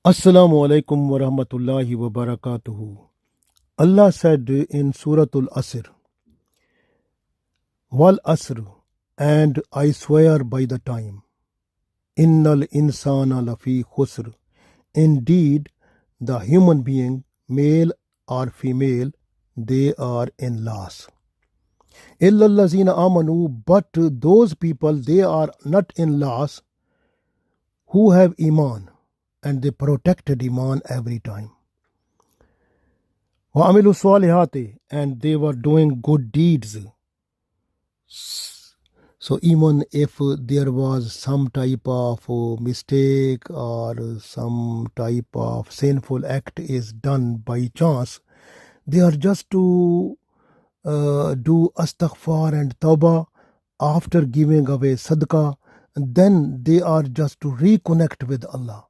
Assalamu alaikum wa rahmatullahi wa barakatuhu. Allah said in Surah Al-Asr, Wal Asr, and I swear by the time, Innal insana lafi khusr. Indeed, the human being, male or female, they are in loss. Illallazina amanu, but those people, they are not in loss who have iman, and they protected iman every time. وَعَمِلُوا الصَّالِحَاتِ, and they were doing good deeds. So even if there was some type of mistake or some type of sinful act is done by chance, they are just to do astaghfar and tawbah after giving away sadaqah, and then they are just to reconnect with Allah.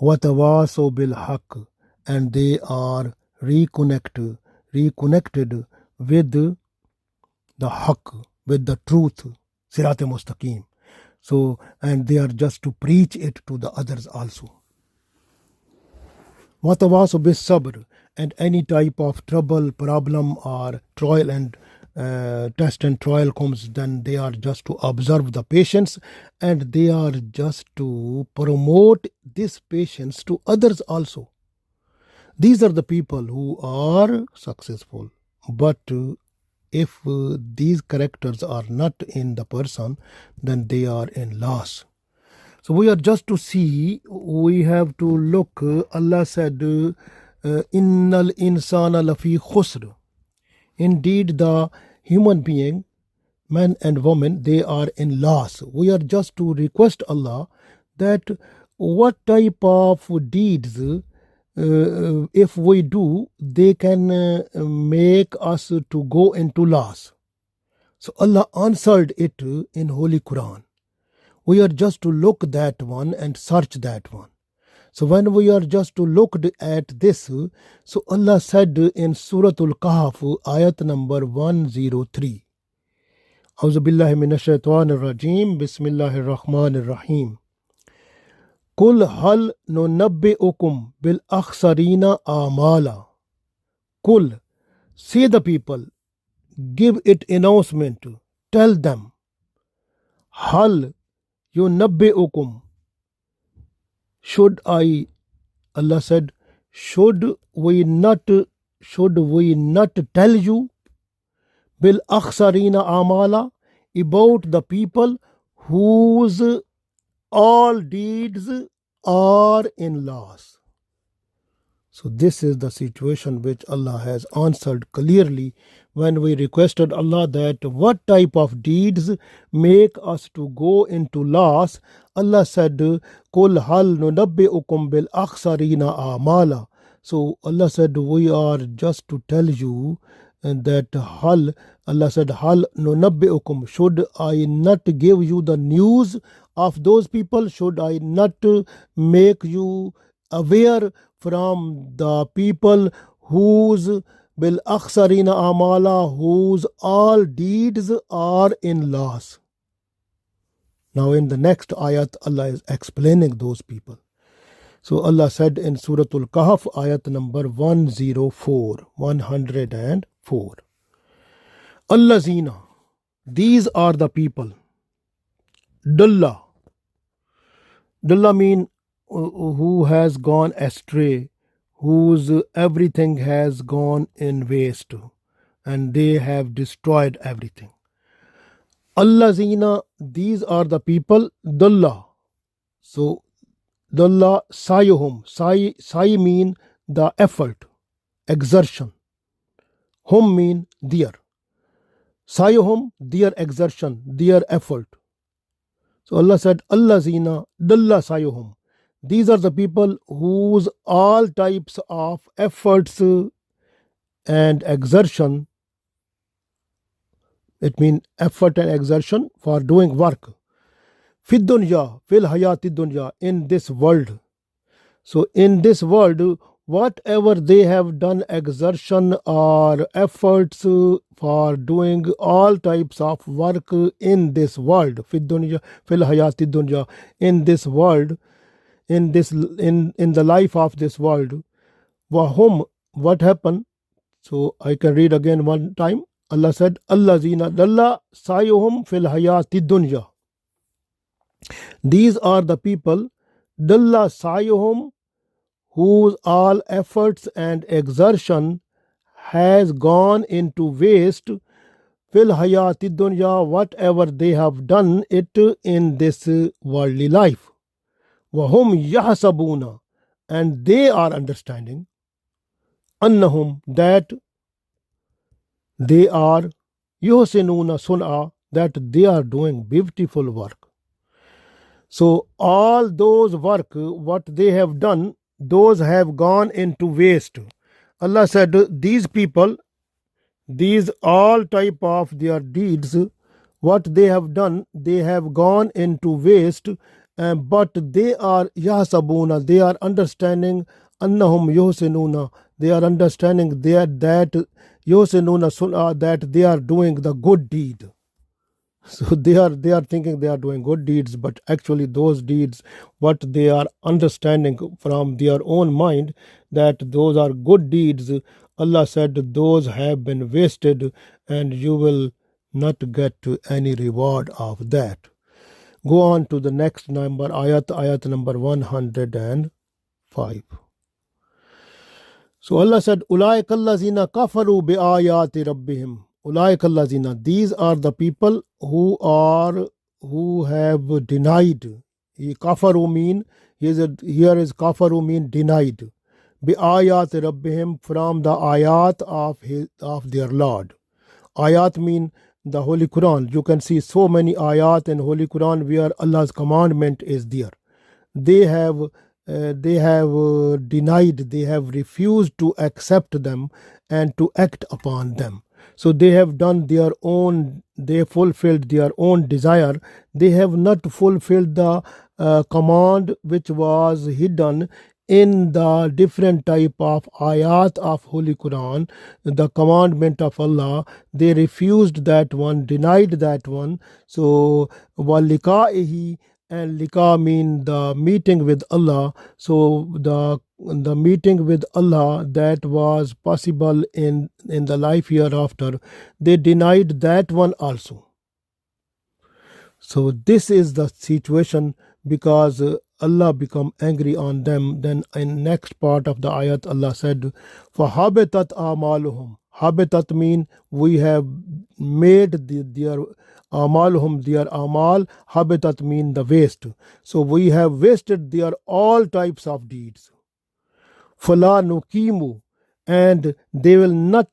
وَتَوَاصَوْا بِالْحَقِّ, and they are reconnected with the haqq, with the truth, sirat mustaqim. So, and they are just to preach it to the others also. وَتَوَاصَوْا بِالصَّبْرِ, and any type of trouble, problem or trial and test and trial comes, then they are just to observe the patience, and they are just to promote this patience to others also. These are the people who are successful. But if these characters are not in the person, then they are in loss. So we are just to see, we have to look. Allah said, Innal insana lafi khusr. Indeed, the human being, man and woman, they are in loss. We are just to request Allah that what type of deeds if we do, they can make us to go into loss. So Allah answered it in Holy Quran. We are just to look that one and search that one. So when we are just to look at this, so Allah said in Surah Al-Kahf, ayat number 103. Auzu billahi minash shaitanir rajim. Bismillahir rahmanir rahim. Kul hal nunabbi'ukum bil akhsarina amala. Kul, say the people, give it announcement, tell them. Hal yunabbi'ukum, should I, Allah said, should we not tell you, bil akhsarina amala, about the people whose all deeds are in loss. So this is the situation which Allah has answered clearly when we requested Allah that what type of deeds make us to go into loss. Allah said, Kul hal nunabbi'ukum bil akhsarina amala. So Allah said, we are just to tell you that hal, Allah said, hal nunabbi'ukum, should I not give you the news of those people? Should I not make you aware from the people whose bil akhsarina amala, whose all deeds are in loss? Now in the next ayat, Allah is explaining those people. So Allah said in Surah Al-Kahf, ayat number 104. Allazina, these are the people. Dalla mean who has gone astray, whose everything has gone in waste, and they have destroyed everything. Allazina, these are the people. Dalla. So Dalla sayuhum. Say mean the effort, exertion. Hum mean their. Sayuhum, their exertion, their effort. So Allah said, Allazina dalla sayuhum. These are the people whose all types of efforts and exertion, it means effort and exertion for doing work. Fid dunya, fil hayati dunya, in this world. So in this world, whatever they have done exertion or efforts for doing all types of work in this world, fid dunya, fil hayati dunya, in this world, in the life of this world, wahum, what happened? So I can read again one time. Allah said, Allazina dalla sayuhum fil hayati dunya. These are the people, dalla sayuhum, whose all efforts and exertion has gone into waste, fil hayati dunya, whatever they have done it in this worldly life. Wahum yahsabuna, and they are understanding, annahum, that they are yuhsinuna sun'a, that they are doing beautiful work. So all those work what they have done, those have gone into waste. Allah said these people, these all type of their deeds, what they have done, they have gone into waste, but they are yahsabuna, they are understanding, annahum yuhsinuna, they are understanding that yuhsinuna sun'a, that they are doing the good deed. So they are thinking they are doing good deeds, but actually those deeds, what they are understanding from their own mind, that those are good deeds, Allah said those have been wasted and you will not get any reward of that. Go on to the next number, ayat number 105. So Allah said, Ulaikallazina kafaru bi ayati rabbihim. Ulaikallazina, these are the people who have denied. Kafaru mean, here is kafaru mean denied. Bi ayati rabbihim, from the ayat of their Lord. Ayat mean the Holy Quran. You can see so many ayat in Holy Quran where Allah's commandment is there. They have denied, they have refused to accept them and to act upon them. So they have done their own, they fulfilled their own desire. They have not fulfilled the command which was hidden in the different type of ayat of Holy Quran, the commandment of Allah. They refused that one, denied that one. So walika'ihi, and lika mean the meeting with Allah. So the meeting with Allah that was possible in the life hereafter, they denied that one also. So this is the situation, because Allah become angry on them. Then in next part of the ayat Allah said, فَحَبِطَتْ آمَالُهُمْ. Habitat mean we have made their amaluhum, their amal. Habitat mean the waste. So we have wasted their all types of deeds. Fala nukimu, and they will not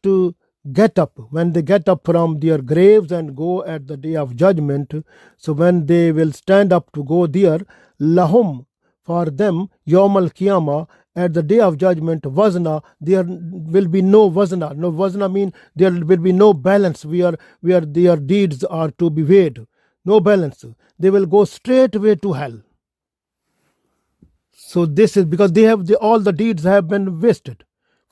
get up when they get up from their graves and go at the day of judgment. So when they will stand up to go there, lahum, for them, yawm al-qiyamah, at the day of judgment, wazna, there will be no wazna. No wazna mean there will be no balance where their deeds are to be weighed. No balance. They will go straight away to hell. So this is because they have all the deeds have been wasted.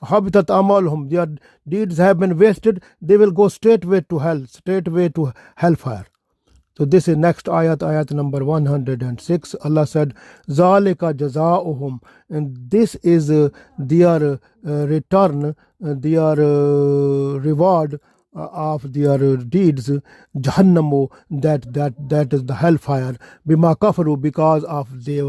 Habitat amalhum, their deeds have been wasted. They will go straight away to hell, straight away to hellfire. So this is next ayat number 106. Allah said, Zalika jaza'uhum, and this is their return, their reward of their deeds. Jahannamu, that is the hellfire. Bima kafaru, because of they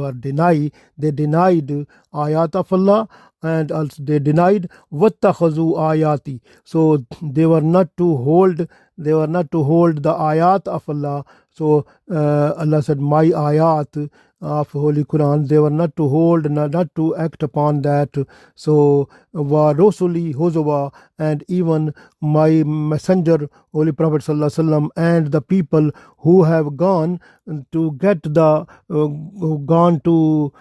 denied ayat of Allah, and also they denied wattakhazu ayati. So they were not to hold the ayat of Allah. So Allah said, my ayat of Holy Quran, they were not to hold, not to act upon that. So wa rusuli huzawa, and even my messenger, Holy Prophet Sallallahu Alaihi Wasallam, and the people who have gone to get gone to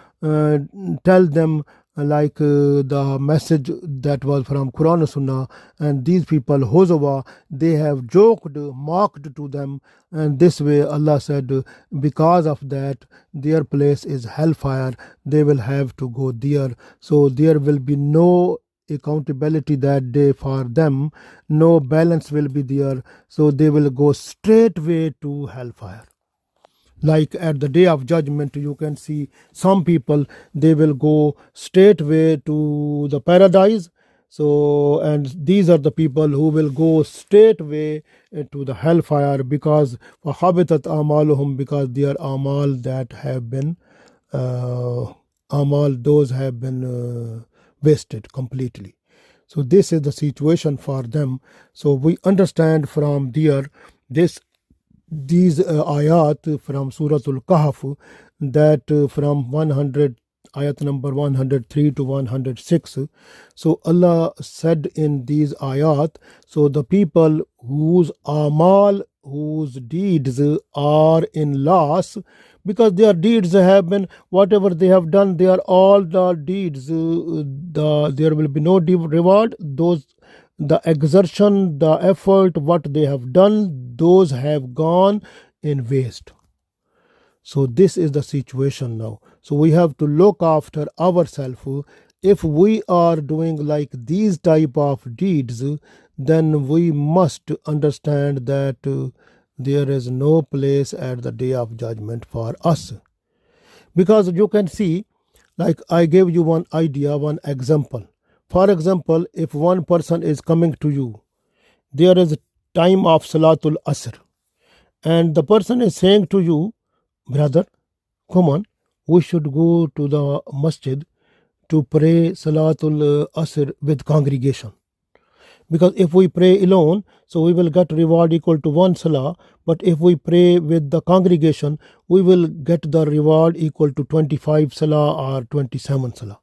tell them like the message that was from Quran and Sunnah, and these people, Hozova, they have joked, mocked to them, and this way Allah said, because of that, their place is hellfire, they will have to go there. So there will be no accountability that day for them, no balance will be there, so they will go straightway to hellfire. Like at the day of judgment, you can see some people, they will go straightway to the paradise. So, and these are the people who will go straightway to the hellfire, because habitat amaluhum, because their amal that have been amal, those have been wasted completely. So this is the situation for them. So we understand from there, this these ayat from Surah Al-Kahf, that from 100, ayat number 103 to 106. So Allah said in these ayat, so the people whose amal, whose deeds are in loss, because their deeds have been, whatever they have done, they are all the deeds, there will be no reward. Those, the exertion, the effort, what they have done, those have gone in waste. So this is the situation now. So we have to look after ourselves. If we are doing like these type of deeds, then we must understand that there is no place at the day of judgment for us. Because you can see, like I gave you one idea, one example. For example, if one person is coming to you, there is a time of Salatul Asr, and the person is saying to you, brother, come on, we should go to the masjid to pray Salatul Asr with congregation. Because if we pray alone, so we will get reward equal to one salah, but if we pray with the congregation, we will get the reward equal to 25 salah or 27 salah.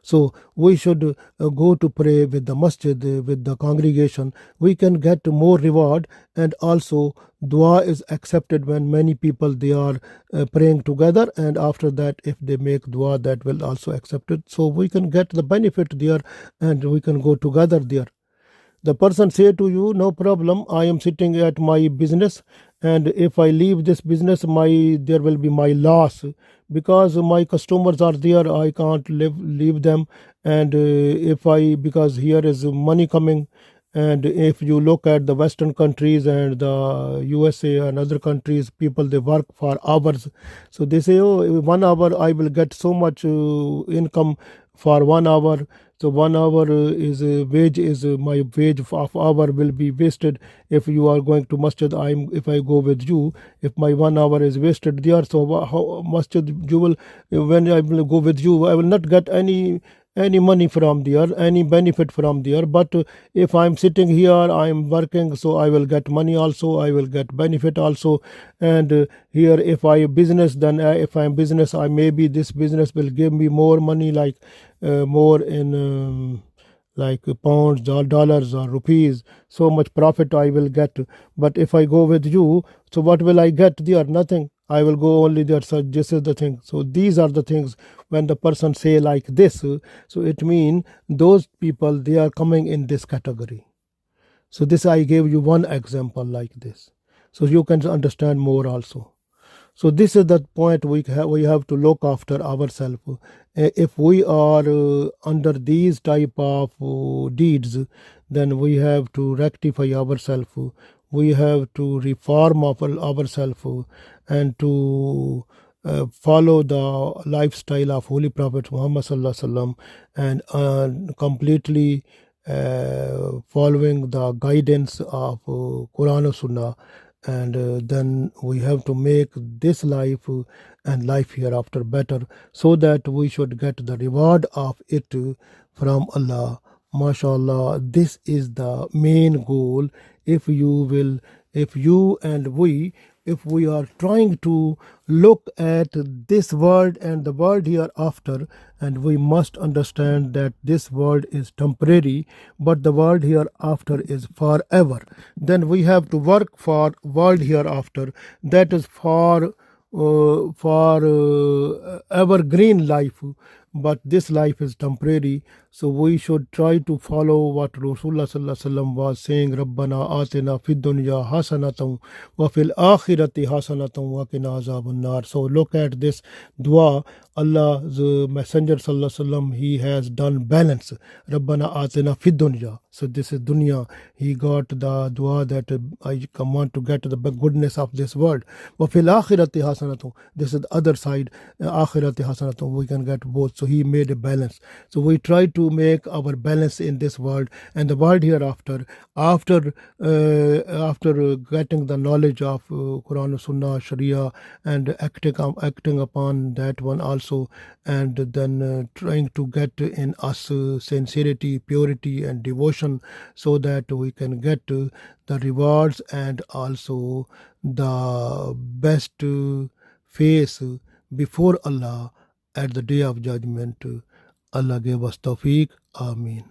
So we should go to pray with the masjid, with the congregation. We can get more reward, and also dua is accepted when many people, they are praying together, and after that if they make dua, that will also accept it. So we can get the benefit there, and we can go together there. The person say to you, no problem, I am sitting at my business, and if I leave this business, there will be my loss, because my customers are there, I can't leave them. And if I, because here is money coming, and if you look at the Western countries and the USA and other countries, people, they work for hours. So they say, oh, 1 hour I will get so much income for 1 hour. So 1 hour is wage, is my wage of hour will be wasted. If you are going to masjid, if I go with you, if my 1 hour is wasted there, so how masjid you will, when I will go with you, I will not get any money from there, any benefit from there. But if I'm sitting here, I'm working, so I will get money also, I will get benefit also. And here, if I business, then if I'm business, I maybe this business will give me more money, like more in like pounds or dollars or rupees, so much profit I will get. But if I go with you, so what will I get there? Nothing. I will go only there. So this is the thing. So these are the things. When the person say like this, so it means those people, they are coming in this category. So this, I gave you one example like this, so you can understand more also. So this is the point, we have to look after ourselves. If we are under these type of deeds, then we have to rectify ourselves. We have to reform ourselves, and to follow the lifestyle of Holy Prophet Muhammad Sallallahu Alaihi Wasallam, and completely following the guidance of Quran and Sunnah. And then we have to make this life and life hereafter better, so that we should get the reward of it from Allah. MashaAllah, this is the main goal. If you will, if you and we, if we are trying to look at this world and the world hereafter, and we must understand that this world is temporary, but the world hereafter is forever, then we have to work for world hereafter, that is for evergreen life. but this life is temporary. So we should try to follow what Rasulullah sallallahu alaihi wasallam was saying, Rabbana atina fid dunya hasanatan wa fil akhirati hasanatan wa qina azabun nar. So look at this dua. Allah's Messenger sallallahu alaihi wasallam, he has done balance. Rabbana atina fid dunya. So this is dunya. He got the dua that I want to get the goodness of this world. Wa fil akhirati hasanatan. This is the other side. Akhirati hasanatan. We can get both. So he made a balance. So we try to make our balance in this world and the world hereafter. After getting the knowledge of Quran, Sunnah, Sharia, and acting upon that one also, and then trying to get in us sincerity, purity, and devotion, so that we can get the rewards and also the best face before Allah at the day of judgment. Allah gave us tawfiq. Ameen.